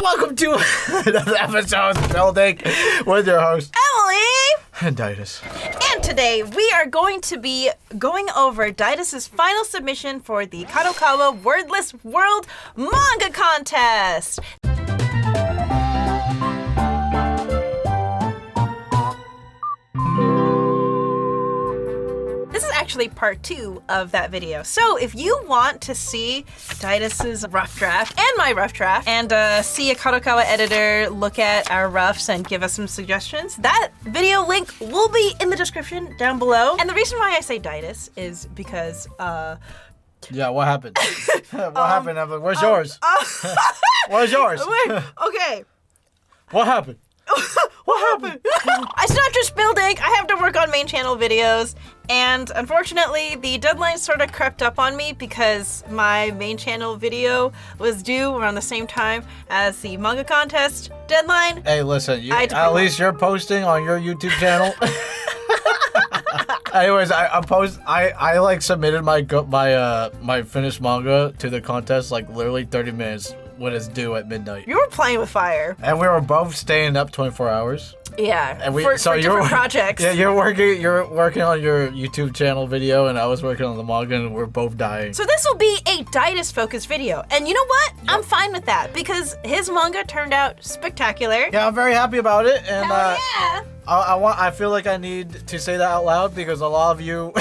welcome to another episode of Building with your host, Emily! And Daidus. And today we are going to be going over Daidus' final submission for the Kadokawa Wordless World Manga Contest! This is actually part 2 of that video. So if you want to see Daidus' rough draft and my rough draft and see a Kadokawa editor look at our roughs and give us some suggestions, that video link will be in the description down below. And the reason why I say Daidus is because Yeah, what happened? What happened, Evelyn? Where's yours? Where's yours? Wait, okay. What happened? What happened? It's not just building. I have to work on main channel videos. And unfortunately, the deadline sort of crept up on me because my main channel video was due around the same time as the manga contest deadline. Hey, listen, at least you're posting on your YouTube channel. Anyways, I like submitted my finished manga to the contest like literally 30 minutes when it's due at midnight. You were playing with fire. And we were both staying up 24 hours. Yeah, and for different projects. Yeah, you're working on your YouTube channel video, and I was working on the manga, and we're both dying. So this will be a Daidus-focused video, and you know what? Yep. I'm fine with that because his manga turned out spectacular. Yeah, I'm very happy about it, and hell yeah. I feel like I need to say that out loud because a lot of you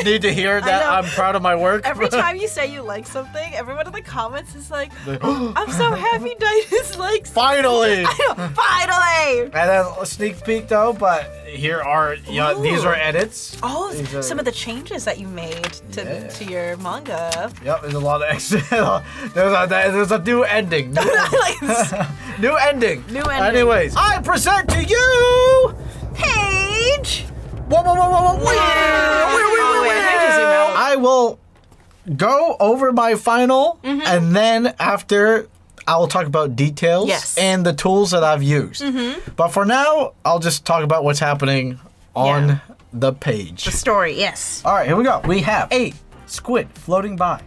need to hear that I'm proud of my work. Every time you say you like something, everyone in the comments is like, I'm so happy Daidus likes it. Finally! I know, finally! And then a sneak peek though, but here are, these are edits. Oh, some of the changes that you made to your manga. Yep, there's a lot of extra. There's a new ending. New ending. New ending. Anyways, I present to you Page. Whoa. I will go over my final, and then after I will talk about details and the tools that I've used. But for now, I'll just talk about what's happening on the page. The story, yes. All right, here we go. We have a squid floating by,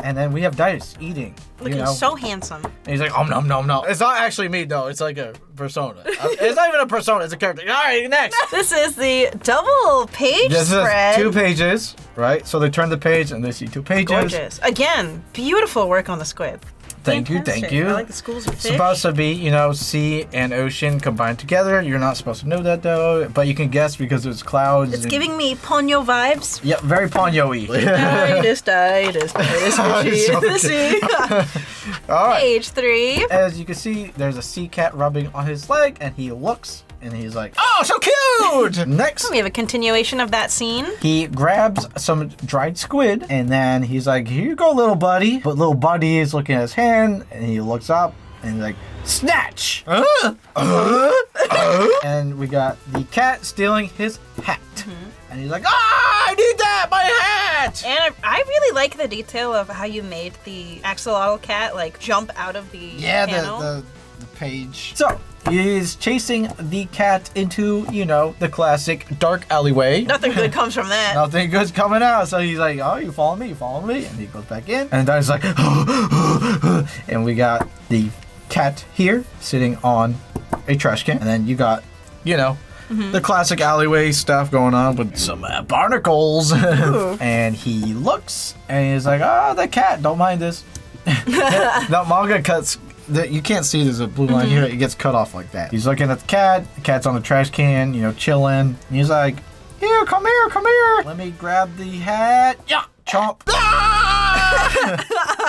and then we have Daidus eating. Looking so handsome. And he's like, nom. It's not actually me, though. It's like a persona. It's not even a persona. It's a character. All right, next. This is the double page spread. This is 2 pages, right? So they turn the page, and they see 2 pages. Gorgeous. Again, beautiful work on the squid. Thank you. I like the schools of fish. Supposed to be, sea and ocean combined together. You're not supposed to know that, though. But you can guess because it's clouds. It's giving me Ponyo vibes. Yep, very Ponyo-y. Daidus, All right. Page 3. As you can see, there's a sea cat rubbing on his leg, and he looks, and he's like, oh, so cute! Next, we have a continuation of that scene. He grabs some dried squid, and then he's like, here you go, little buddy. But little buddy is looking at his hand, and he looks up, and he's like, snatch! And we got the cat stealing his hat. And he's like, I need that, my hat! And I really like the detail of how you made the axolotl cat, jump out of the panel. the page. So, he's chasing the cat into, the classic dark alleyway. Nothing good comes from that. Nothing good's coming out. So he's like, oh, you follow me. And he goes back in. And then he's like, and we got the cat here sitting on a trash can. And then you got, the classic alleyway stuff going on with some barnacles. And he looks and he's like, oh, the cat, don't mind this. The manga cuts. You can't see there's a blue line here. It gets cut off like that. He's looking at the cat. The cat's on the trash can, chilling. And he's like, here, come here. Let me grab the hat. Yeah, chomp.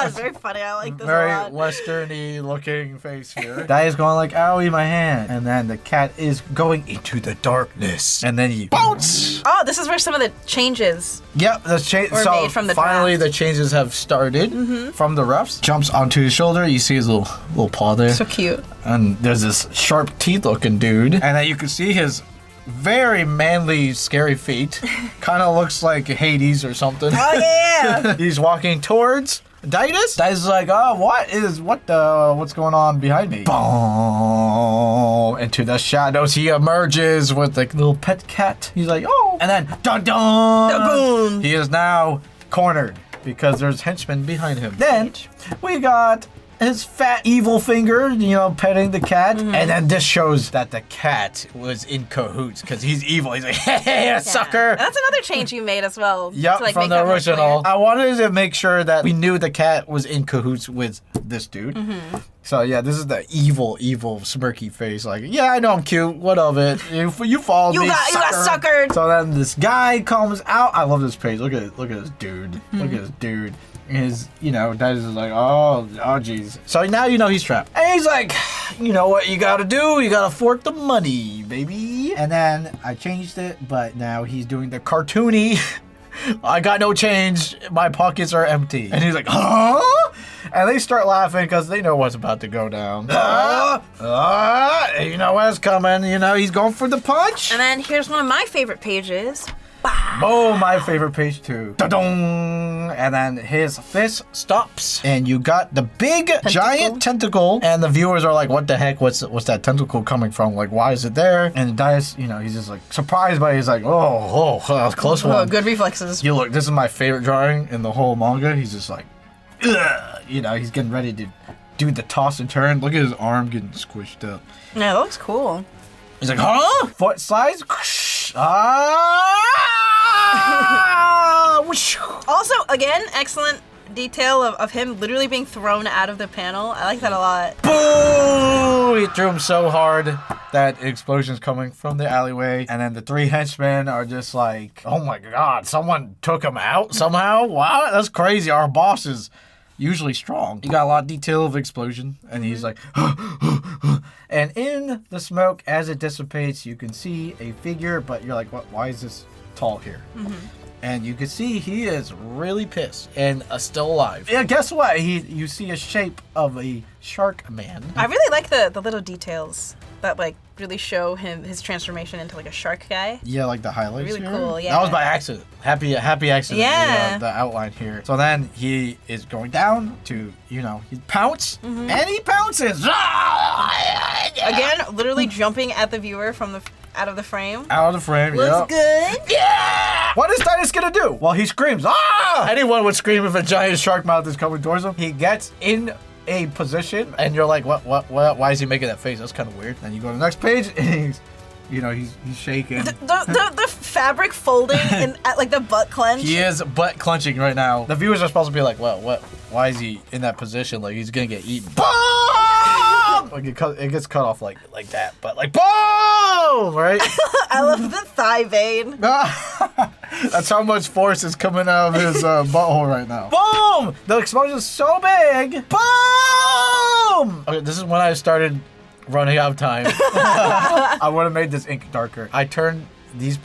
It's very funny. I like this very a lot. Western-y looking face here. Daddy's going like, owie, my hand. And then the cat is going into the darkness. And then he bounce. Oh, this is where some of the changes Yep, the made from the finally draft. The changes have started from the roughs. Jumps onto his shoulder. You see his little paw there. So cute. And there's this sharp teeth looking dude. And then you can see his very manly, scary feet. Kind of looks like Hades or something. Oh, yeah. He's walking towards Daidus. Daidus is like, oh, what's going on behind me? Boom! Into the shadows, he emerges with the little pet cat. He's like, oh. And then, dun dun! He is now cornered because there's henchmen behind him. Then, we got his fat evil finger, you know, petting the cat. And then this shows that the cat was in cahoots because he's evil. He's like, hey, sucker. That's another change you made as well. Yep, to, like, from make the that more original. clear. I wanted to make sure that we knew the cat was in cahoots with this dude. So yeah, this is the evil smirky face. Like, yeah, I know I'm cute. What of it? You followed me. You got suckered. So then this guy comes out. I love this page. Look at this dude. Look at this dude. His, you know, Daidus is like, oh, jeez. So now you know he's trapped. And he's like, you know what you gotta do? You gotta fork the money, baby. And then I changed it, but now he's doing the cartoony. I got no change. My pockets are empty. And he's like, huh? And they start laughing because they know what's about to go down. You know what's coming. You know, he's going for the punch. And then here's one of my favorite pages. Oh, my favorite page too. Da-dong! And then his fist stops, and you got the big giant tentacle. And the viewers are like, "What the heck? What's that tentacle coming from? Like, why is it there?" And Daidus, you know, he's just like surprised by it. He's like, "Oh, that was a close one." Oh, good reflexes. You look. This is my favorite drawing in the whole manga. He's just like, ugh. You know, he's getting ready to do the toss and turn. Look at his arm getting squished up. Yeah, that looks cool. He's like, huh? Foot slides. Also, again, excellent detail of him literally being thrown out of the panel. I like that a lot. Boo! He threw him so hard that explosion's coming from the alleyway. And then the three henchmen are just like, oh my god, someone took him out somehow? Wow, that's crazy. Our boss is usually strong. You got a lot of detail of explosion. And he's like, and in the smoke, as it dissipates, you can see a figure, but you're like, what? Why is this tall here? And you can see he is really pissed and still alive. Yeah, guess what? You see a shape of a shark man. I really like the little details that like really show his transformation into like a shark guy. Yeah, like the highlights. Really here. cool. Yeah. That was by accident. Happy accident. Yeah. The outline here. So then he is going down to, you know, he pounce and he pounces. Again, literally jumping at the viewer from out of the frame. Out of the frame. Looks good. Yeah. What is Daidus gonna do? Well, he screams. Ah! Anyone would scream if a giant shark mouth is coming towards him. He gets in a position, and you're like, what? Why is he making that face? That's kind of weird. And you go to the next page, and he's, you know, he's shaking. The fabric folding and at like the butt clench. He is butt clenching right now. The viewers are supposed to be like, well, what? Why is he in that position? Like he's gonna get eaten. Boom! Like it gets cut off like that, but like boom, right? I love the thigh vein. That's how much force is coming out of his butthole right now. Boom! The explosion is so big. Boom! Okay, this is when I started running out of time. I would have made this ink darker. I turned these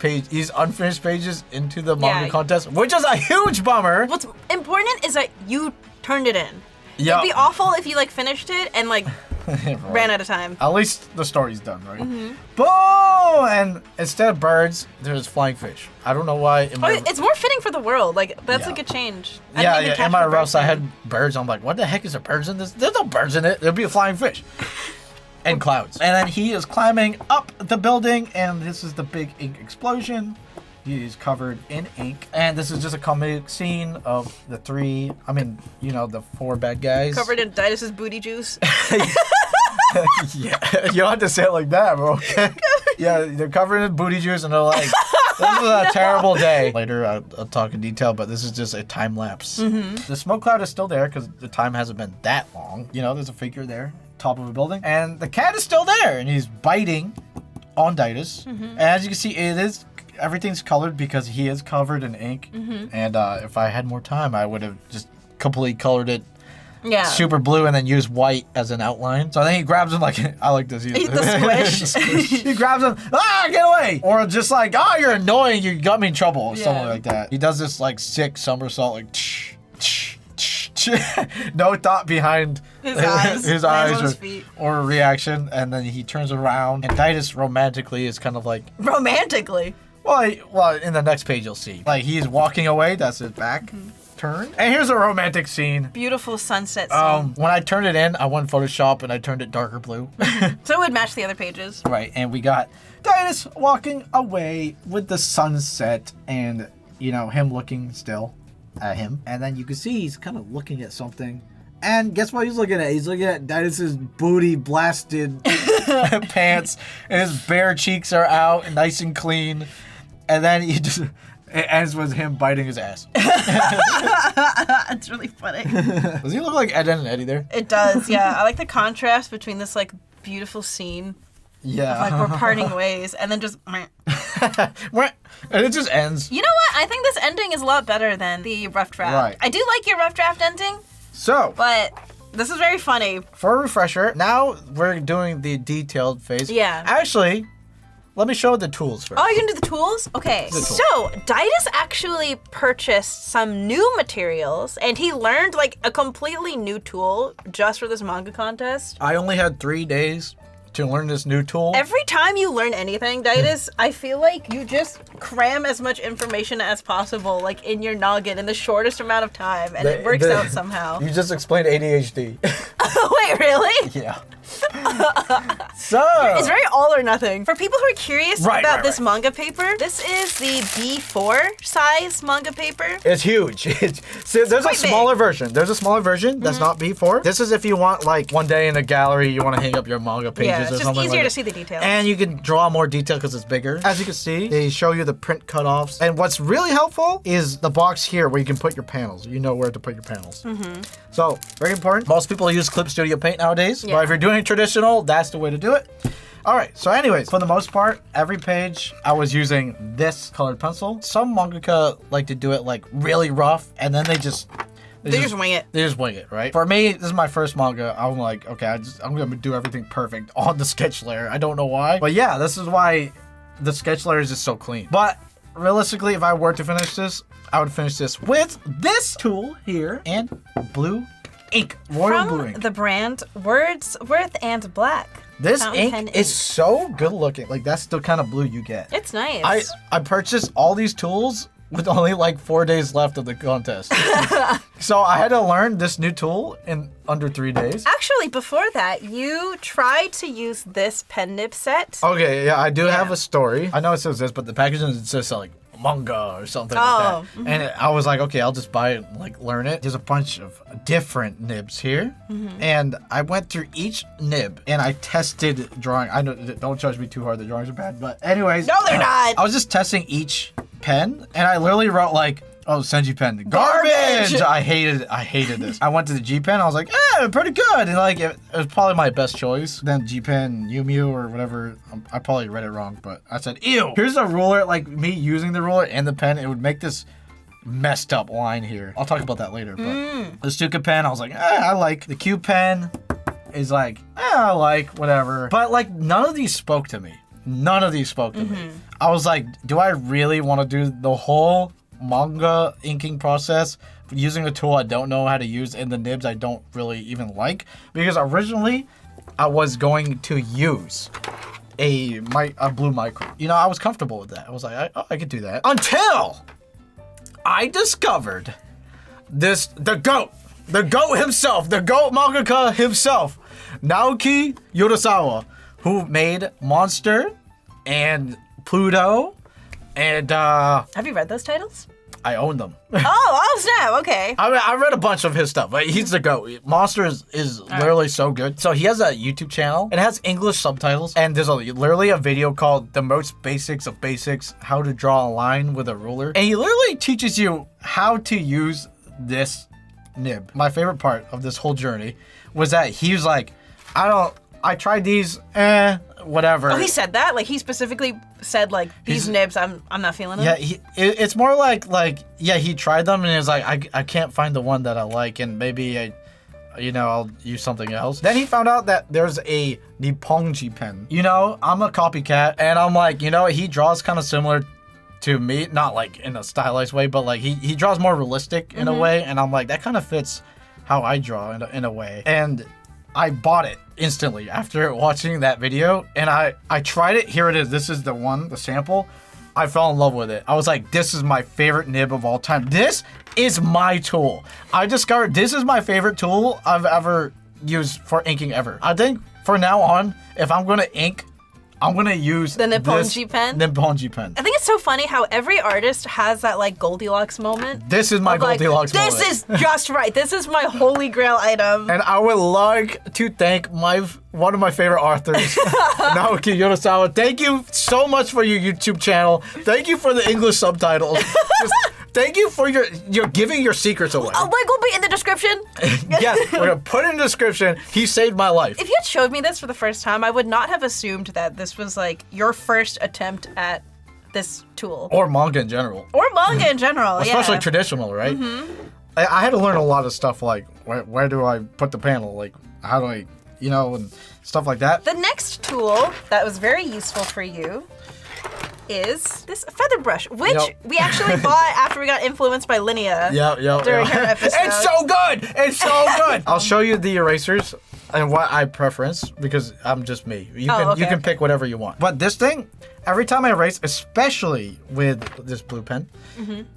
unfinished pages into the manga contest, which is a huge bummer. What's important is that you turned it in. Yep. It'd be awful if you like finished it and like right. ran out of time. At least the story's done, right? Boom! And instead of birds, there's flying fish. I don't know why. It's more fitting for the world. Like that's a good change. In my routes, I had birds. I'm like, what the heck is there birds in this? There's no birds in it. There'll be a flying fish. And clouds. And then he is climbing up the building, and this is the big ink explosion. He's covered in ink. And this is just a comedic scene of the the four bad guys. Covered in Daidus' booty juice. Yeah, you don't have to say it like that, bro. Okay? Yeah, they're covered in booty juice, and they're like, this is a terrible day. Later, I'll talk in detail, but this is just a time lapse. The smoke cloud is still there because the time hasn't been that long. You know, there's a figure there, top of a building, and the cat is still there, and he's biting on Daidus. And as you can see, everything's colored because he is covered in ink. And if I had more time, I would have just completely colored it super blue and then use white as an outline. So then he grabs him like, I like this. The squish. He grabs him, get away! Or just like, you're annoying, you got me in trouble, or something like that. He does this like sick somersault, like no thought behind his eyes or reaction, and then he turns around, and Daidus romantically is kind of like... Romantically? Well, in the next page you'll see. Like, he's walking away, that's his back. Turn. And here's a romantic scene. Beautiful sunset scene. When I turned it in, I went Photoshop and I turned it darker blue. So it would match the other pages. Right, and we got Daidus walking away with the sunset and, you know, him looking still at him. And then you can see he's kind of looking at something. And guess what he's looking at? He's looking at Daidus' booty blasted pants, and his bare cheeks are out and nice and clean. And then it ends with him biting his ass. It's really funny. Does he look like Ed, and Eddie there? It does, yeah. I like the contrast between this like beautiful scene. Yeah. Of, like we're parting ways, and then just. And it just ends. You know what? I think this ending is a lot better than the rough draft. Right. I do like your rough draft ending. So. But this is very funny. For a refresher, now we're doing the detailed phase. Yeah. Actually, let me show the tools first. Oh, you're gonna do the tools? Okay. So, Daidus actually purchased some new materials, and he learned like a completely new tool just for this manga contest. I only had 3 days to learn this new tool. Every time you learn anything, Daidus, I feel like you just cram as much information as possible, like in your noggin in the shortest amount of time, and it works out somehow. You just explained ADHD. Wait, really? Yeah. So it's very all or nothing. For people who are curious about this manga paper, this is the B4 size manga paper. It's huge. So there's a smaller version. There's a smaller version that's not B4. This is if you want like one day in a gallery, you want to hang up your manga pages or something. It's just easier to see the details. And you can draw more detail because it's bigger. As you can see, they show you the print cutoffs. And what's really helpful is the box here where you can put your panels. You know where to put your panels. So very important. Most people use Clip Studio Paint nowadays. But if you're doing traditional, that's the way to do it. All right, so anyways, for the most part, every page I was using this colored pencil. Some mangaka like to do it like really rough, and then they just wing it. They just wing it, right? For me, this is my first manga. I'm like, okay, I'm gonna do everything perfect on the sketch layer. I don't know why, but yeah, this is why the sketch layer is just so clean. But realistically, if I were to finish this, I would finish this with this tool here and blue ink, royal blue ink. The brand Wordsworth and Black. This ink is so good looking. Like that's the kind of blue you get. It's nice. I purchased all these tools with only like 4 days left of the contest. So I had to learn this new tool in under 3 days. Actually, before that, you tried to use this pen nib set. Okay, yeah, I do have a story. I know it says this, but the packaging says like manga or something like that. And I was like, okay, I'll just buy it and like learn it. There's a bunch of different nibs here. And I went through each nib and I tested drawing. I know, don't judge me too hard, the drawings are bad, but anyways. No, they're not. I was just testing each pen and I literally wrote like, oh, Senji pen, garbage! I hated this. I went to the G pen, I was like, pretty good. And like, it was probably my best choice. Then G pen, Yumi or whatever, I probably read it wrong, but I said, ew. Here's a ruler, like me using the ruler and the pen, it would make this messed up line here. I'll talk about that later, but the Stuka pen, I was like, I like. The Q pen is like, I like, whatever. But like, none of these spoke to me. None of these spoke to me. I was like, do I really want to do the whole manga inking process using a tool I don't know how to use and the nibs I don't really even like? Because originally I was going to use a blue micro. You know, I was comfortable with that. I was like, I could do that. Until I discovered the goat himself, the goat mangaka himself, Naoki Urasawa, who made Monster and Pluto and Have you read those titles? I own them. Oh snap, okay. I read a bunch of his stuff, but he's the GOAT. Monster is literally so good. So he has a YouTube channel. It has English subtitles, and there's literally a video called The Most Basics of Basics, How to Draw a Line with a Ruler. And he literally teaches you how to use this nib. My favorite part of this whole journey was that he was like, I tried these, whatever. Oh, he said that? Like, he specifically said, like, these nibs, I'm not feeling them? Yeah, it's more like, yeah, he tried them and he was like, I can't find the one that I like, and maybe I'll use something else. Then he found out that there's a Nipponji pen. You know, I'm a copycat, and I'm like, you know, he draws kind of similar to me, not like in a stylized way, but like he draws more realistic in a way, and I'm like, that kind of fits how I draw in a way. And I bought it instantly after watching that video, and I tried it. Here it is. This is the one, the sample. I fell in love with it. I was like, this is my favorite nib of all time. This is my tool. I discovered this is my favorite tool I've ever used for inking ever. I think from now on, if I'm gonna ink, I'm gonna use the Nipponji pen. Nipponji pen. I think it's so funny how every artist has that like Goldilocks moment. This is my Goldilocks moment. This is just right. This is my holy grail item. And I would like to thank one of my favorite authors, Naoki Urasawa. Thank you so much for your YouTube channel. Thank you for the English subtitles. Thank you for your giving your secrets away. A link will be in the description. Yes, we're gonna put it in the description. He saved my life. If you had showed me this for the first time, I would not have assumed that this was like your first attempt at this tool. Or manga in general. Or manga in general, Especially traditional, right? Mm-hmm. I had to learn a lot of stuff like, where do I put the panel? Like, how do I, and stuff like that. The next tool that was very useful for you is this feather brush, which we actually bought after we got influenced by Linnea during her episode. It's so good! It's so good! I'll show you the erasers and what I preference because I'm just me. You can pick whatever you want. But this thing, every time I erase, especially with this blue pen,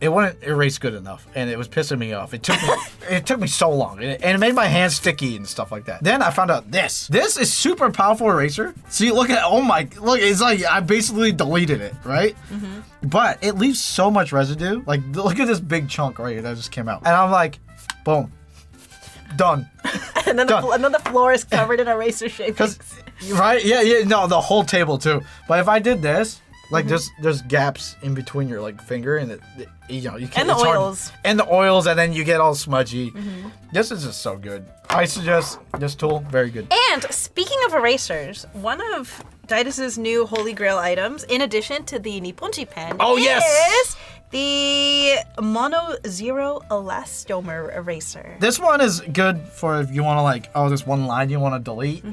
it wouldn't erase good enough, and it was pissing me off. It took me so long, and it made my hands sticky and stuff like that. Then I found out this. This is super powerful eraser. See, look, it's like I basically deleted it, right? But it leaves so much residue. Like, look at this big chunk right here that just came out, and I'm like, boom, done. And then the floor is covered in eraser shavings. Right? Yeah. No, the whole table too. But if I did this, like there's gaps in between your like finger and you can't. And the oils. And the oils, and then you get all smudgy. This is just so good. I suggest this tool. Very good. And speaking of erasers, one of Daidus' new holy grail items, in addition to the Nipponji pen, is the Mono Zero Elastomer eraser. This one is good for if you want to like, this one line you want to delete.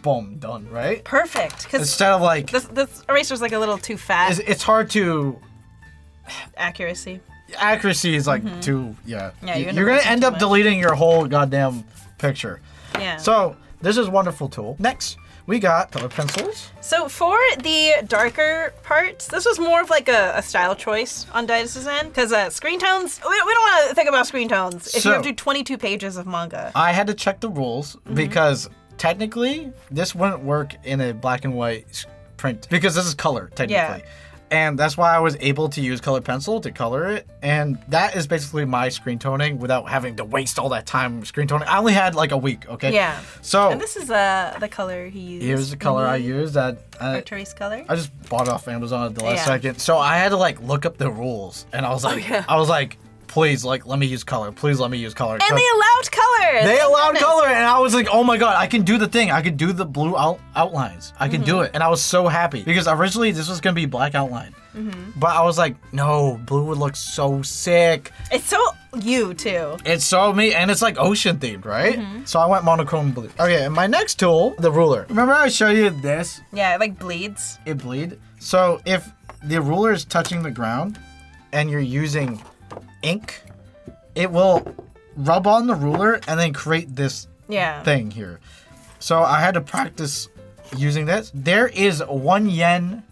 Boom, done, right? Perfect. Because instead of like this eraser's like a little too fat. It's hard to accuracy is like too you're gonna end up deleting your whole goddamn picture. Yeah. So this is a wonderful tool. Next, we got color pencils. So for the darker parts, this was more of like a style choice on Daidus' end, because screen tones, we don't want to think about screen tones if you have to do 22 pages of manga. I had to check the rules because technically this wouldn't work in a black and white print because this is color technically. And that's why I was able to use colored pencil to color it. And that is basically my screen toning without having to waste all that time screen toning. I only had like a week, okay? Yeah. So and this is the color he used. Here's the color I used. That Trace color. I just bought it off Amazon at the last second. So I had to like look up the rules, and I was like, please, like, let me use color. Please let me use color. And they allowed color. They allowed color, and I was like, oh my god, I can do the thing. I could do the blue outlines. I can do it, and I was so happy because originally this was gonna be black outline. But I was like, no, blue would look so sick. It's so you, too. It's so me, and it's like ocean themed, right? So I went monochrome blue. Okay, and my next tool, the ruler. Remember I showed you this? Yeah, it like bleeds. It bleed. So if the ruler is touching the ground and you're using ink, it will rub on the ruler and then create this thing here. So I had to practice using this. There is 1 yen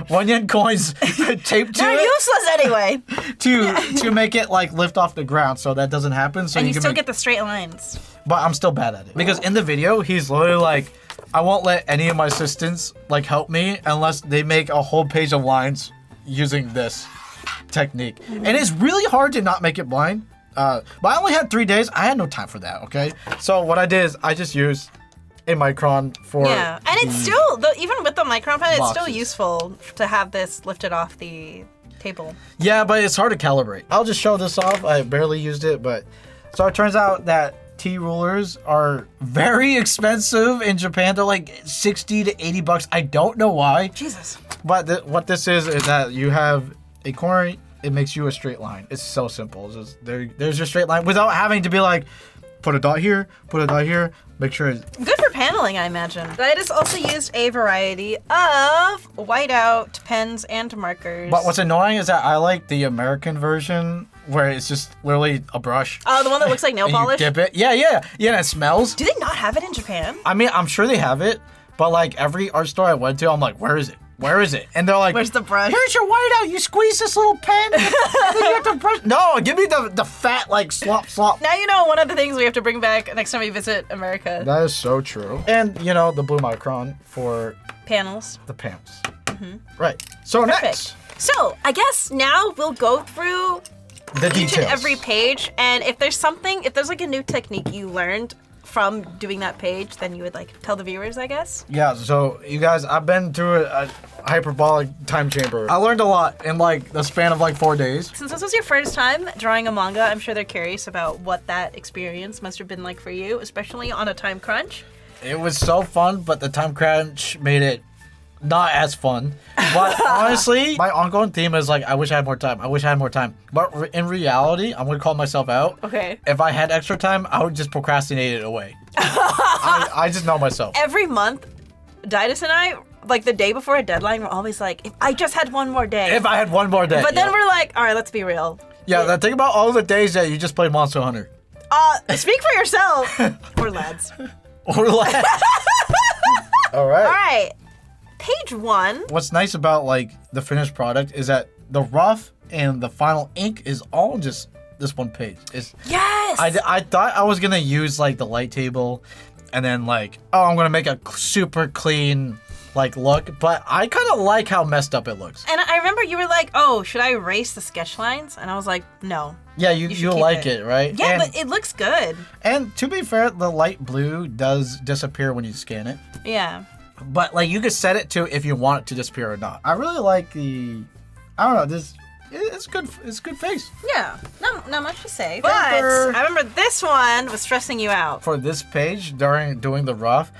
1 yen coins taped to They're it. useless anyway. to make it like lift off the ground so that doesn't happen. So and you still get the straight lines. But I'm still bad at it. Because in the video, he's literally like, I won't let any of my assistants like help me unless they make a whole page of lines using this technique. And it's really hard to not make it blind. But I only had 3 days. I had no time for that, okay? So what I did is I just used a micron for and it's still, even with the micron pen, it's still boxes. Useful to have this lifted off the table. Yeah, but it's hard to calibrate. I'll just show this off. I barely used it, but so it turns out that T rulers are very expensive in Japan. They're like 60 to 80 bucks. I don't know why. Jesus. But what this is that you have a corner, it makes you a straight line. It's so simple. It's just there's your straight line without having to be like, put a dot here, put a dot here, make sure it's... Good for paneling, I imagine. Daidus also used a variety of whiteout pens and markers. But what's annoying is that I like the American version where it's just literally a brush. Oh, the one that looks like nail polish? You dip it. Yeah, and it smells. Do they not have it in Japan? I mean, I'm sure they have it, but like every art store I went to, I'm like, where is it? where is it? And they're like, Where's the brush? Here's your whiteout. You squeeze this little pen. And then you have to brush. No, give me the fat, like, slop. Now you know one of the things we have to bring back next time we visit America. That is so true. And, you know, the blue micron for panels. The pants. Right. So Perfect. next. So I guess now we'll go through The each details. and every page, and if there's like a new technique you learned from doing that page, then you would like tell the viewers, I guess. Yeah, so you guys, I've been through a hyperbolic time chamber. I learned a lot in like the span of like 4 days. Since this was your first time drawing a manga, I'm sure they're curious about what that experience must have been like for you, especially on a time crunch. It was so fun, but the time crunch made it not as fun. But honestly, my ongoing theme is like, I wish I had more time. I wish I had more time. But in reality, I'm gonna call myself out. Okay. If I had extra time, I would just procrastinate it away. I just know myself. Every month, Daidus and I, like the day before a deadline, we're always like, if I just had one more day. If I had one more day. But then we're like, all right, let's be real. Yeah, then think about all the days that you just played Monster Hunter. Speak for yourself. Or lads. Or like. All right. All right. Page 1. What's nice about like the finished product is that the rough and the final ink is all just this one page. Yes. I thought I was gonna use like the light table, and then like, oh, I'm gonna make a super clean like look, but I kind of like how messed up it looks. And I remember you were like, oh, should I erase the sketch lines? And I was like, no. Yeah, you like it, right? Yeah, and, but it looks good. And to be fair, the light blue does disappear when you scan it. Yeah. But like you could set it to if you want it to disappear or not. I really like the, I don't know, this, it's good. It's a good face. Yeah, not much to say. But I remember this one was stressing you out. For this page, during doing the rough,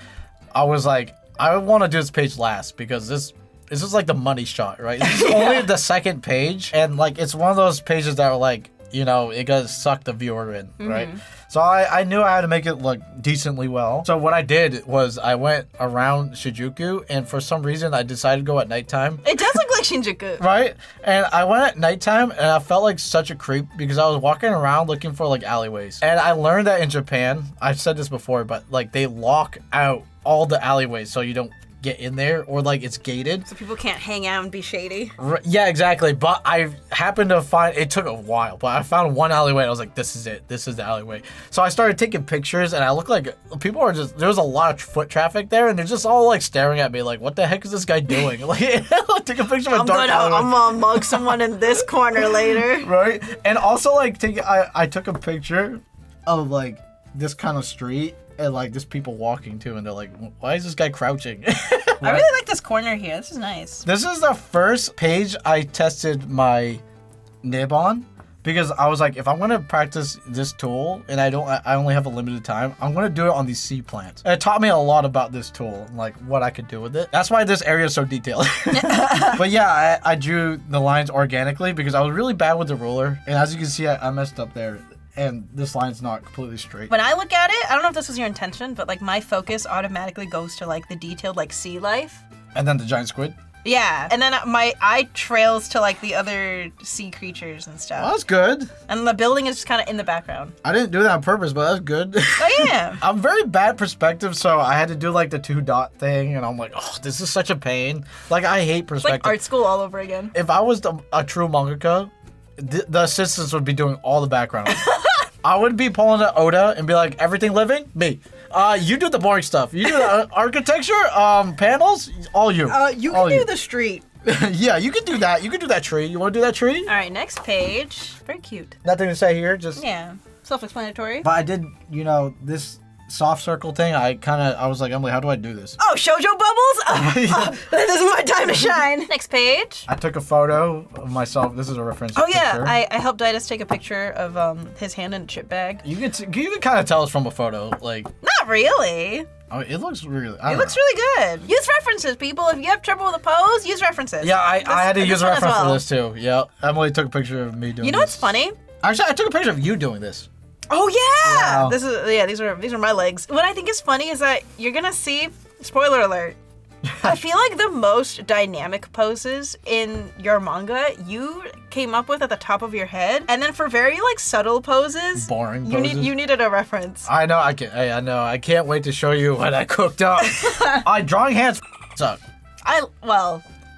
I was like, I want to do this page last because this is like the money shot, right? This is only the second page, and like it's one of those pages that are like, you know, it gotta suck the viewer in, right? So I knew I had to make it look decently well. So what I did was I went around Shinjuku, and for some reason I decided to go at nighttime. It does look like Shinjuku. Right? And I went at nighttime, and I felt like such a creep because I was walking around looking for like alleyways. And I learned that in Japan, I've said this before, but like they lock out all the alleyways so you don't get in there, or like it's gated. So people can't hang out and be shady. Yeah, exactly. But I happened to find, it took a while, but I found one alleyway. And I was like, this is it. This is the alleyway. So I started taking pictures, and I looked like people are just, there was a lot of foot traffic there, and they're just all like staring at me like, what the heck is this guy doing? Like, take a picture of a dark alleyway. I'm gonna mug someone in this corner later. Right? And also like I took a picture of like this kind of street, and like just people walking too, and they're like, why is this guy crouching? I really like this corner here. This is nice. This is the first page I tested my nib on, because I was like, if I'm gonna practice this tool and I only have a limited time, I'm gonna do it on these sea plants. And it taught me a lot about this tool, like what I could do with it. That's why this area is so detailed. But yeah, I drew the lines organically because I was really bad with the ruler, and as you can see, I messed up there. And this line's not completely straight. When I look at it, I don't know if this was your intention, but like my focus automatically goes to like the detailed like sea life. And then the giant squid. Yeah, and then my eye trails to like the other sea creatures and stuff. Oh, that's good. And the building is just kind of in the background. I didn't do that on purpose, but that's good. Oh yeah. I'm very bad perspective, so I had to do like the 2-dot thing, and I'm like, oh, this is such a pain. Like, I hate perspective. It's like art school all over again. If I was a true mangaka, the assistants would be doing all the background. I would be pulling an Oda and be like, everything living? Me. You do the boring stuff. You do the architecture, panels, all you. You can do the street. Yeah, you can do that. You can do that tree. You want to do that tree? All right, next page. Very cute. Nothing to say here, just... Yeah, self-explanatory. But I did, you know, this soft circle thing, I was like, Emily, how do I do this? Oh, shoujo bubbles? This is my time to shine. Next page. I took a photo of myself. This is a reference Oh picture. yeah, I helped Daidus take a picture of his hand in a chip bag. You can kind of tell it's from a photo, like... Not really. Oh, it looks really... It looks really good. Use references, people. If you have trouble with a pose, use references. Yeah, I had to use a one as reference well. for this too. Yeah, Emily took a picture of me doing this. You know what's funny? Actually, I took a picture of you doing this. Oh yeah! Wow. These are my legs. What I think is funny is that you're gonna see, spoiler alert, I feel like the most dynamic poses in your manga you came up with at the top of your head, and then for very like subtle poses, boring you poses. you needed a reference. I know. I know. I can't wait to show you what I cooked up. Drawing hands suck.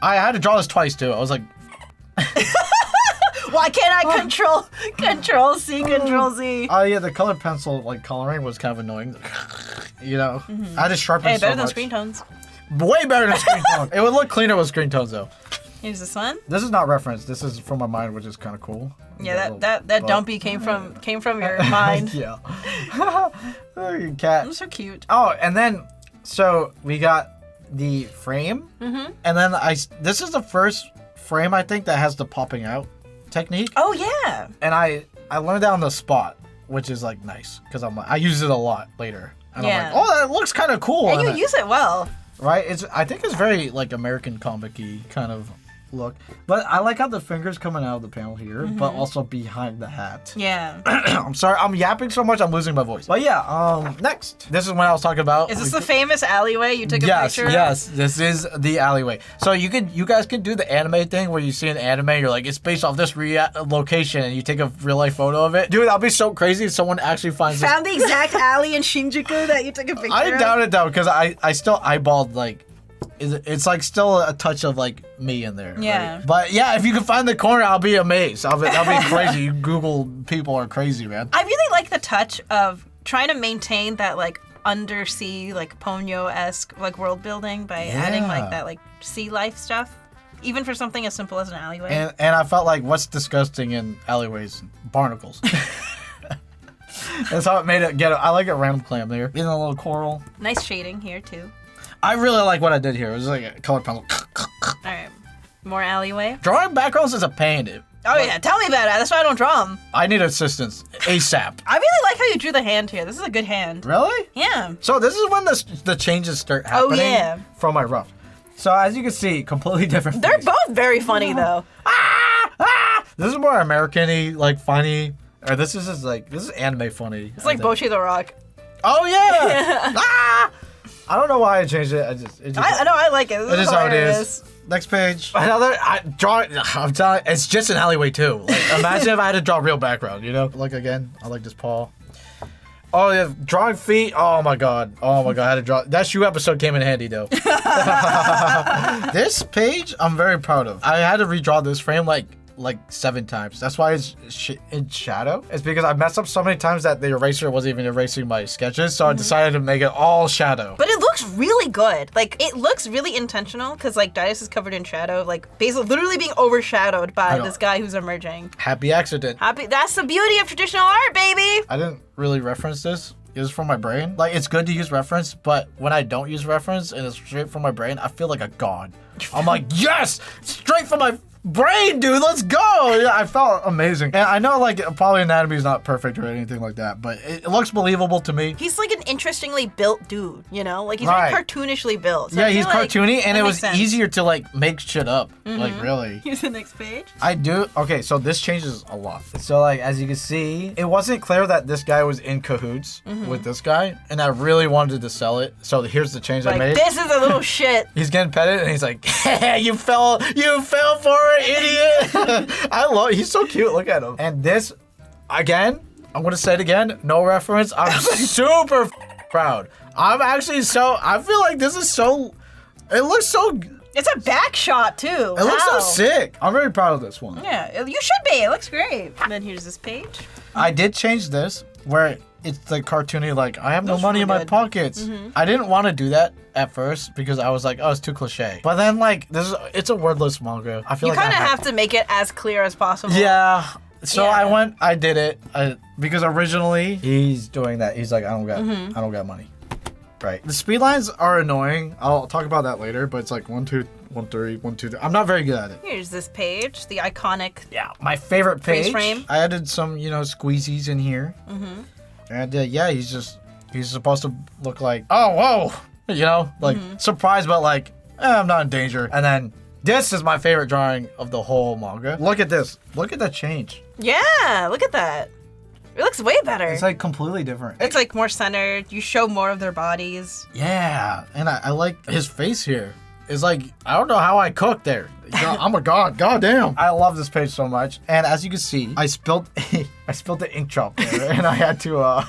I had to draw this twice too. I was like, why can't I control C, control Z? oh yeah, the colored pencil like coloring was kind of annoying. You know, I had to sharpen Hey, so better than much. screen tones. Way better than screen tones. It would look cleaner with screen tones though. Here's this one. This is not referenced. This is from my mind, which is kind of cool. Yeah, that dumpy came from your mind. Yeah. Cat. I'm so cute. Oh, and then so we got the frame, and then this is the first frame I think that has the popping out technique. Oh yeah. And I learned that on the spot, which is like nice because I use it a lot later. And Yeah. I'm like, oh, that looks kind of cool. And you use it well. Right? I think it's very like American comic-y kind of look. But I like how the fingers coming out of the panel here, but also behind the hat. Yeah. I'm sorry, I'm yapping so much I'm losing my voice. But yeah, next. This is what I was talking about. Is this the famous alleyway you took a picture of? Yes, this is the alleyway. So you guys can do the anime thing where you see an anime, you're like, it's based off this location, and you take a real life photo of it. Dude, that'll be so crazy if someone actually finds Found the exact alley in Shinjuku that you took a picture of? I doubt it though, because I still eyeballed like it's like still a touch of like me in there. Yeah. Right? But yeah, if you can find the corner, I'll be amazed. That'll be crazy. You Google people are crazy, man. I really like the touch of trying to maintain that like undersea, like Ponyo-esque like world building by adding like that like sea life stuff. Even for something as simple as an alleyway. And I felt like what's disgusting in alleyways? Barnacles. That's how it made it I like a random clam there. In a little coral. Nice shading here too. I really like what I did here. It was like a color pencil. Alright. More alleyway. Drawing backgrounds is a pain. Oh yeah, tell me about it. That's why I don't draw them. I need assistance ASAP. I really like how you drew the hand here. This is a good hand. Really? Yeah. So this is when the changes start happening yeah. from my rough. So as you can see, completely different. They're things. both very funny though. This is more American-y, like funny. Or this is anime funny. It's like Bochi the Rock. Oh yeah! I don't know why I changed it. I know, I like it. This It is how it hilarious. is. Next page. Another I'm telling it's just an alleyway too. Like, imagine if I had to draw real background, you know? Like again, I like this paw. Oh yeah, drawing feet. Oh my god. I had to draw. That shoe episode came in handy though. This page I'm very proud of. I had to redraw this frame like 7 times. That's why it's in shadow. It's because I messed up so many times that the eraser wasn't even erasing my sketches, so I decided to make it all shadow. But it looks really good. Like, it looks really intentional, because, like, Daidus is covered in shadow, like, basically literally being overshadowed by this guy who's emerging. Happy accident. That's the beauty of traditional art, baby! I didn't really reference this. It was from my brain. Like, it's good to use reference, but when I don't use reference and it's straight from my brain, I feel like a god. I'm like, yes! Straight from my brain, dude, let's go! Yeah, I felt amazing. And I know, like, probably anatomy is not perfect or anything like that, but it looks believable to me. He's like an interestingly built dude, you know? Like, he's Right. very cartoonishly built. So Yeah, I he's feel like cartoony, and that it makes was sense. easier to, like, make shit up. Like, really. Here's the next page. I do. Okay, so this changes a lot. So, like, as you can see, it wasn't clear that this guy was in cahoots with this guy, and I really wanted to sell it. So here's the change I Like, made. this is a little shit. He's getting petted, and he's like, "You fell for it, idiot!" He's so cute. Look at him. And this, again, I'm gonna say it again. No reference. I'm super proud. I feel like this is so. It looks so. It's a back shot, too. It looks so sick. I'm very proud of this one. Yeah, you should be. It looks great. And then here's this page. I did change this where it's the cartoony, like, I have no Looks money really in my good. pockets. I didn't want to do that at first because I was like, oh, it's too cliche. But then, like, it's a wordless manga. I feel You like kind of have to make it as clear as possible. Yeah. So Yeah. I did it because originally he's doing that. He's like, I don't got money. Right. The speed lines are annoying. I'll talk about that later, but it's like 1, 2, 1, 3, 1, 2, 3. I'm not very good at it. Here's this page, the iconic. Yeah. My favorite page. Freeze frame. I added some, squeezies in here. And yeah, he's supposed to look like, oh, whoa, like surprised, but like, I'm not in danger. And then this is my favorite drawing of the whole manga. Look at this. Look at the change. Yeah, look at that. It looks way better. It's like completely different. It's like more centered. You show more of their bodies. Yeah, and I like his face here. It's like, I don't know how I cooked there. I'm a god. Goddamn. I love this page so much. And as you can see, I spilled the ink drop there, and I had to.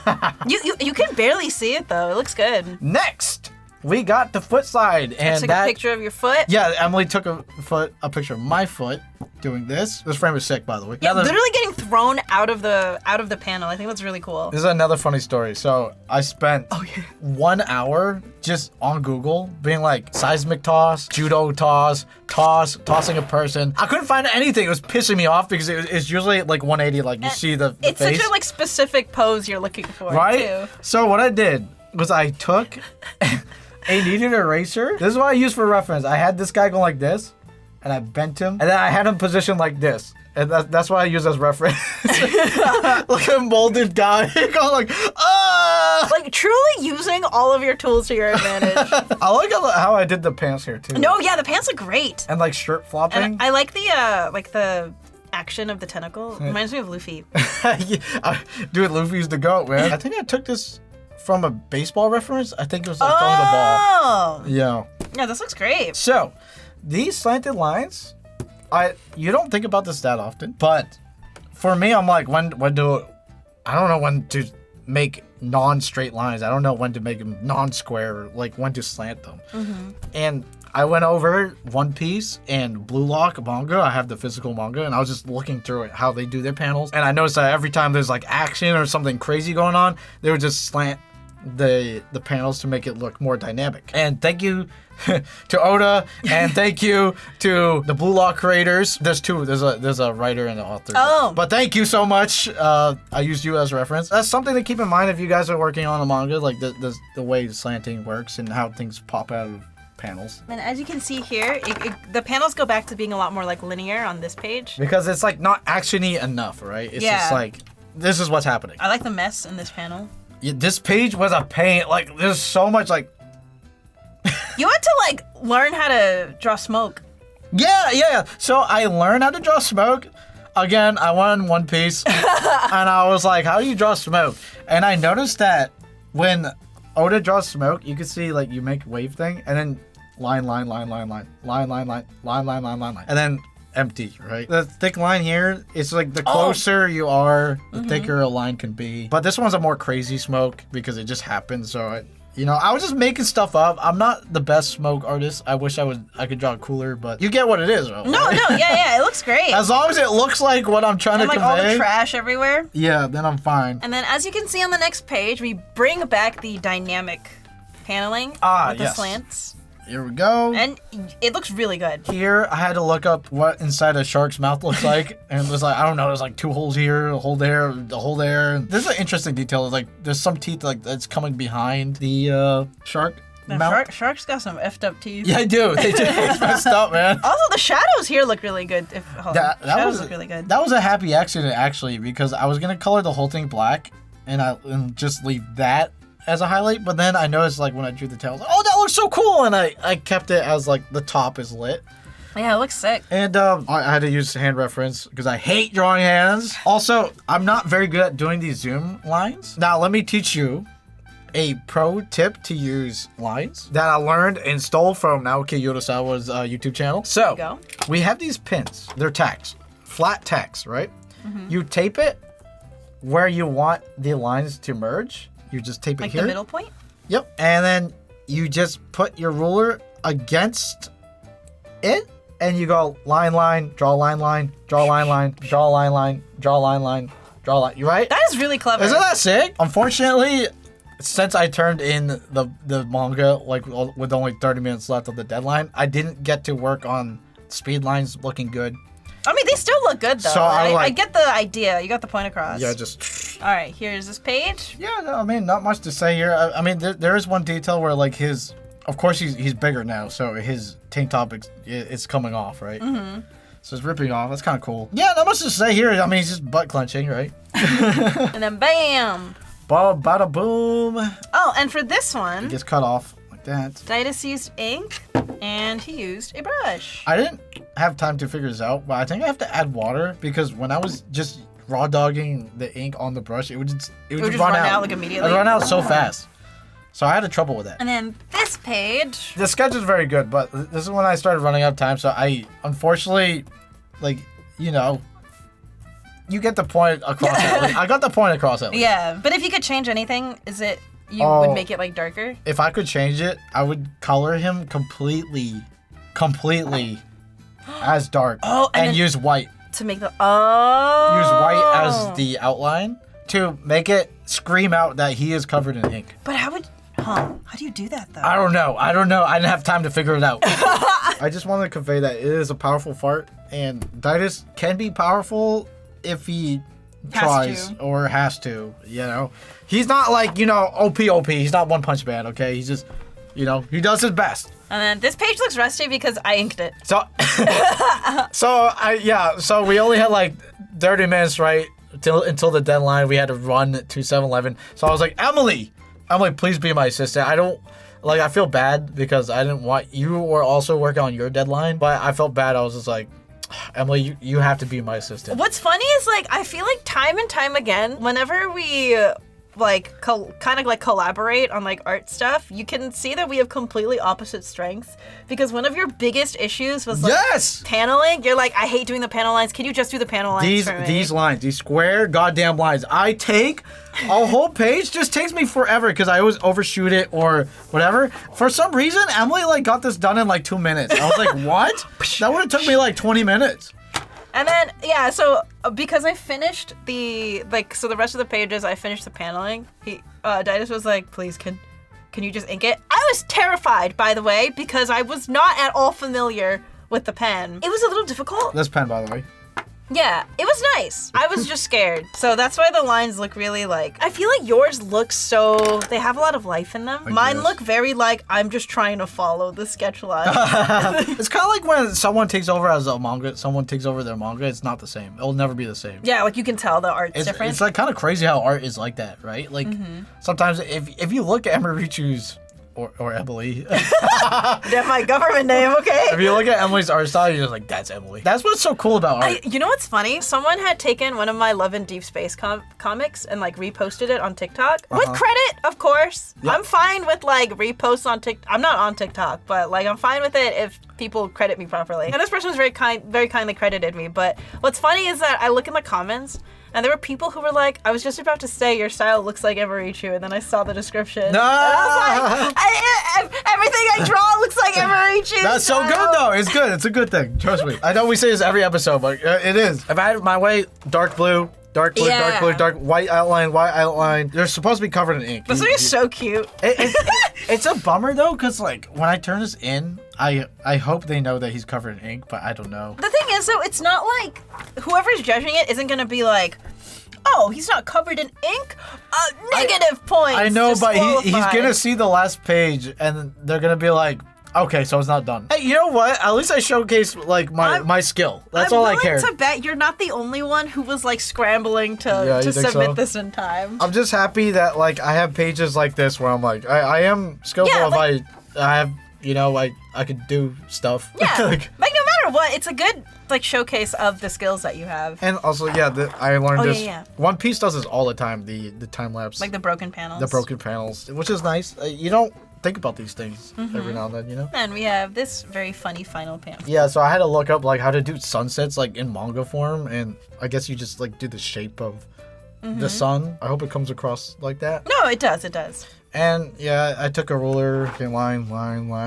You can barely see it though. It looks good. Next, we got the foot slide. And took a picture of your foot. Yeah, Emily took a picture of my foot doing this. This frame is sick, by the way. Yeah, literally getting thrown out of the panel. I think that's really cool. This is another funny story. So I spent 1 hour just on Google being like seismic toss, judo toss, tossing a person. I couldn't find anything. It was pissing me off because it's usually like 180, like you see the it's face. Such a like specific pose you're looking for, right? Too. So what I did was I took a kneaded eraser. This is what I use for reference. I had this guy going like this, and I bent him, and then I had him positioned like this. And that's what I use as reference. Like a molded guy going like, ah! Like truly using all of your tools to your advantage. I like how I did the pants here too. No, yeah, the pants look great. And like shirt flopping. And I like the action of the tentacle. Reminds me of Luffy. Yeah, dude, Luffy's the GOAT, man. I think I took this from a baseball reference. I think it was like throwing the ball. Yeah. Yeah, this looks great. So, these slanted lines, you don't think about this that often, but for me, I'm like, I don't know when to make non-straight lines. I don't know when to make them non-square, like when to slant them. Mm-hmm. And I went over One Piece and Blue Lock manga. I have the physical manga, and I was just looking through it, how they do their panels. And I noticed that every time there's like action or something crazy going on, they would just slant the panels to make it look more dynamic. And thank you to Oda, and thank you to the Blue Lock creators. There's two. There's a writer and an author. Oh. But thank you so much. I used you as a reference. That's something to keep in mind if you guys are working on a manga, like the way slanting works and how things pop out of panels. And as you can see here, the panels go back to being a lot more like linear on this page. Because it's like not action-y enough, right? It's just like, this is what's happening. I like the mess in this panel. Yeah, this page was a pain. Like, there's so much like... You had to like learn how to draw smoke. Yeah. So I learned how to draw smoke. Again, I went in One Piece, and I was like, how do you draw smoke? And I noticed that when Oda draws smoke, you can see like you make wave thing, and then line, and then empty, right? The thick line here, it's like the closer you are, the thicker a line can be. But this one's a more crazy smoke because it just happens. So I was just making stuff up. I'm not the best smoke artist. I wish I could draw cooler, but you get what it is, right? No, yeah, it looks great. As long as it looks like what I'm trying to convey. And like all the trash everywhere. Yeah, then I'm fine. And then as you can see on the next page, we bring back the dynamic paneling with the slants. Here we go. And it looks really good. Here, I had to look up what inside a shark's mouth looks like. And it was like, I don't know, there's like 2 holes here, a hole there, a hole there. This is an interesting detail. Like, there's some teeth like that's coming behind the shark mouth. Sharks got some effed up teeth. Yeah, I do. They do. It's messed up, man. Also, the shadows here look really good. Shadows look really good. That was a happy accident, actually, because I was going to color the whole thing black and just leave that as a highlight, but then I noticed like when I drew the tail, I was like, oh, that looks so cool, and I kept it as like the top is lit. Yeah, it looks sick. And I had to use hand reference because I hate drawing hands. Also, I'm not very good at doing these zoom lines. Now, let me teach you a pro tip to use lines that I learned and stole from Naoki Urasawa's YouTube channel. So, we have these pins. They're tacks, flat tacks, right? Mm-hmm. You tape it where you want the lines to merge. You just tape it here. Like the middle point? Yep. And then you just put your ruler against it, and you go line, draw line, draw line, draw line, draw line, draw line. You right? That is really clever. Isn't that sick? Unfortunately, since I turned in the manga like with only 30 minutes left of the deadline, I didn't get to work on speed lines looking good. I mean, they still look good, though. So I get the idea. You got the point across. Yeah, just... All right, here's this page. Yeah, no, I mean, not much to say here. I mean, there is one detail where, like, of course, he's bigger now, so his tank top is coming off, right? Mm-hmm. So it's ripping off. That's kind of cool. Yeah, not much to say here. I mean, he's just butt clenching, right? And then bam! Bada boom. Oh, and for this one... It gets cut off like that. Daidus used ink, and he used a brush. I didn't have time to figure this out, but I think I have to add water because when I was just raw dogging the ink on the brush, it would just run out like immediately. It would run out so fast. So I had trouble with that. And then this page. The sketch is very good, but this is when I started running out of time. So I unfortunately, you get the point across. I got the point across at least. Yeah, but if you could change anything, is it you would make it like darker? If I could change it, I would color him completely as dark. And use white. To make the Use white as the outline to make it scream out that he is covered in ink. But how do you do that though? I don't know. I didn't have time to figure it out. I just wanted to convey that it is a powerful fart, and Daidus can be powerful if he tries or has to, you know. He's not like, you know, OP. He's not One Punch Man, okay? He's just, you know, he does his best. And then this page looks rusty because I inked it. So, so we only had like 30 minutes, right? Until the deadline. We had to run to 7-Eleven. So I was like, Emily, please be my assistant. I feel bad because I didn't want you were also working on your deadline, but I felt bad. I was just like, Emily, you have to be my assistant. What's funny is like, I feel like time and time again, whenever we like kind of like collaborate on like art stuff, you can see that we have completely opposite strengths, because one of your biggest issues was like paneling. You're like, I hate doing the panel lines. Can you just do the panel lines for me? These lines, these square goddamn lines. I take a whole page, just takes me forever because I always overshoot it or whatever. For some reason, Emily like got this done in like 2 minutes. I was like, what? That would have took me like 20 minutes. And then, yeah, so because I finished the rest of the pages, I finished the paneling. Daidus was like, please, can you just ink it? I was terrified, by the way, because I was not at all familiar with the pen. It was a little difficult. This pen, by the way. Yeah, it was nice. I was just scared. So that's why the lines look really like, I feel like yours look so, they have a lot of life in them. Mine look very like, I'm just trying to follow the sketch line. It's kind of like when someone takes over their manga, it's not the same. It'll never be the same. Yeah, like you can tell the art's different. It's like kind of crazy how art is like that, right? Like sometimes if you look at Emirichu's or Emily. That's my government name, okay? If you look at Emily's art style, you're just like, that's Emily. That's what's so cool about art. You know what's funny? Someone had taken one of my Love in Deep Space comics and like reposted it on TikTok. With credit, of course. Yep. I'm fine with like reposts on TikTok. I'm not on TikTok, but like I'm fine with it if people credit me properly. And this person was very kindly credited me. But what's funny is that I look in the comments and there were people who were like, I was just about to say your style looks like Emirichu, and then I saw the description. No! And I was like, everything I draw looks like Emirichu. That's so good though. It's good. It's a good thing. Trust me. I know we say this every episode, but it is. If I had it my way, dark blue, dark white outline. They're supposed to be covered in ink. This thing is so cute. It's a bummer though, because like when I turn this in, I hope they know that he's covered in ink, but I don't know. The thing is though, it's not like whoever's judging it isn't gonna be like, oh, he's not covered in ink? Negative points. I know, but he's gonna see the last page and they're gonna be like, okay, so it's not done. Hey, you know what? At least I showcased like my skill. That's all I care. I'm willing to bet you're not the only one who was like scrambling to submit this in time. I'm just happy that like I have pages like this where I'm like, I am skillful if I have, you know, I could do stuff. Yeah, like no matter what, it's a good like showcase of the skills that you have. And also, I learned this. Yeah. One Piece does this all the time, the time lapse. Like the broken panels. The broken panels, which is nice. You don't think about these things every now and then, you know? And we have this very funny final panel. Yeah, so I had to look up like how to do sunsets like in manga form, and I guess you just like do the shape of the sun. I hope it comes across like that. No, it does. It does. And yeah, I took a ruler, line.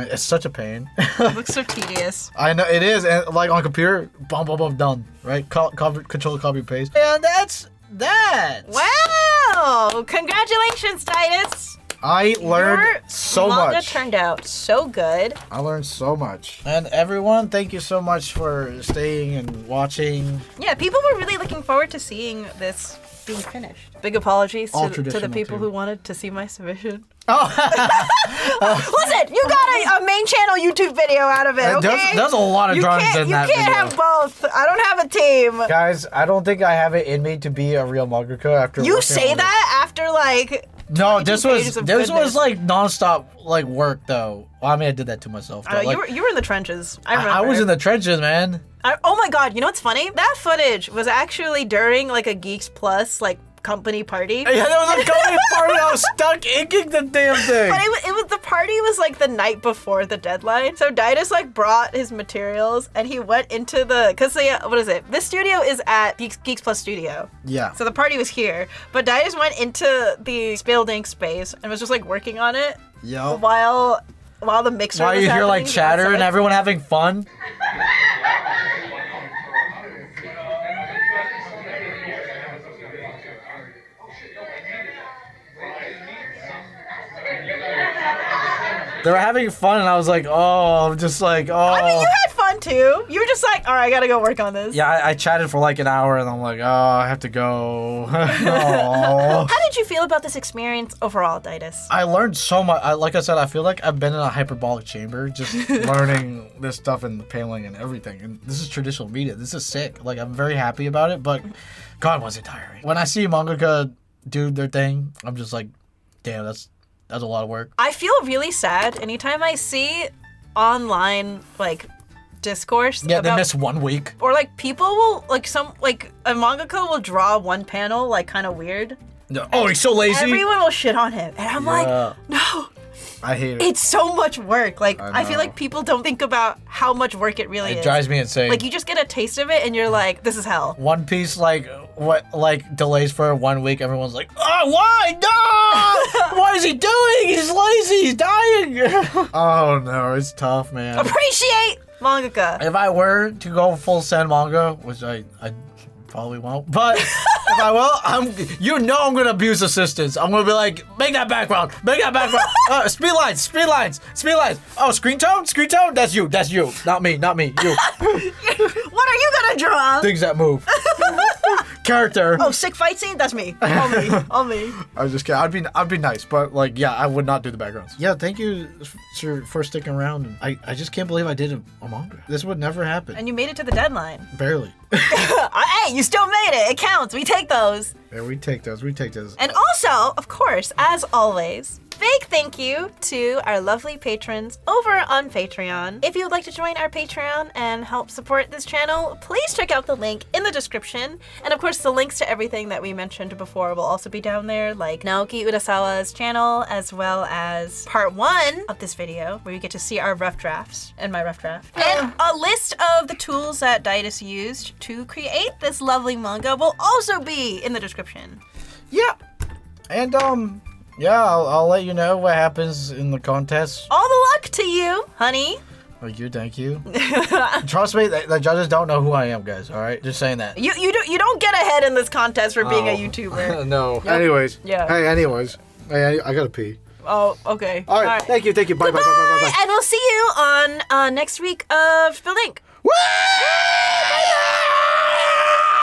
It's such a pain. It looks so tedious. I know it is, and like on computer, boom, done. Right? Control, copy, paste. And that's that. Wow! Congratulations, Daidus. I learned so much. Manga turned out so good. I learned so much. And everyone, thank you so much for staying and watching. Yeah, people were really looking forward to seeing this being finished. Big apologies to the people who wanted to see my submission. Oh. Listen, you got a main channel YouTube video out of it, okay? There's a lot of drawings in that video. You can't have both. I don't have a team. Guys, I don't think I have it in me to be a real mangaka after You say that after like No, this was like nonstop like work though. Well, I mean, I did that to myself. Though. You were in the trenches. I remember. I was in the trenches, man. Oh my god, you know what's funny? That footage was actually during like a Geeks Plus like company party. Yeah, there was a company party. I was stuck inking the damn thing. But it the party was like the night before the deadline. So Daidus like brought his materials and he went into cause what is it? This studio is at Geeks Plus Studio. Yeah. So the party was here, but Daidus went into the building space and was just like working on it. Yep. While the mixer While was you hear like happening chatter and outside. everyone having fun. They were having fun, and I was like, oh, just like, oh. I mean, you had fun too. You were just like, all right, I gotta go work on this. Yeah, I chatted for like an hour, and I'm like, oh, I have to go. How did you feel about this experience overall, Daidus? I learned so much. Like I said, I feel like I've been in a hyperbolic chamber, just learning this stuff and the paneling and everything. And this is traditional media. This is sick. Like, I'm very happy about it, but God, was it tiring. When I see mangaka do their thing, I'm just like, damn, that's a lot of work. I feel really sad anytime I see online like discourse. Yeah, about, they miss 1 week. Or like people will like a mangaka will draw one panel like kind of weird. No. Oh, he's so lazy. Everyone will shit on him, and I'm like, no. I hate it. It's so much work. Like, I feel know. like people don't think about how much work it really is. It drives me insane. Like, you just get a taste of it, and you're like, this is hell. One Piece, like, delays for 1 week, everyone's like, oh, why? No! What is he doing? He's lazy. He's dying. Oh, no. It's tough, man. Appreciate mangaka. If I were to go full send manga, which I probably won't, but if I will, I'm gonna abuse assistants. I'm gonna be like, make that background. Speed lines. Oh, screen tone, that's you, not me, you. What are you gonna draw? Things that move. Character. Oh, sick fight scene? That's me. All me. I was just kidding. I'd be nice, but like, yeah, I would not do the backgrounds. Yeah, thank you for sticking around. I just can't believe I did a manga. This would never happen. And you made it to the deadline. Barely. Hey, you still made it. It counts. We take those. Yeah, we take those. And also, of course, as always, big thank you to our lovely patrons over on Patreon. If you would like to join our Patreon and help support this channel, please check out the link in the description. And of course, the links to everything that we mentioned before will also be down there, like Naoki Urasawa's channel, as well as part 1 of this video, where you get to see our rough drafts and my rough draft. And a list of the tools that Daidus used to create this lovely manga will also be in the description. Yeah. And yeah, I'll let you know what happens in the contest. All the luck to you, honey. Thank you. Trust me, the judges don't know who I am, guys. All right, just saying that. You don't get ahead in this contest for being a YouTuber. No. Yep. Anyways. Yeah. Hey, anyways. Hey, I gotta pee. Oh, okay. All right. Thank you. Bye. And we'll see you on next week of The Link. Woo! Bye.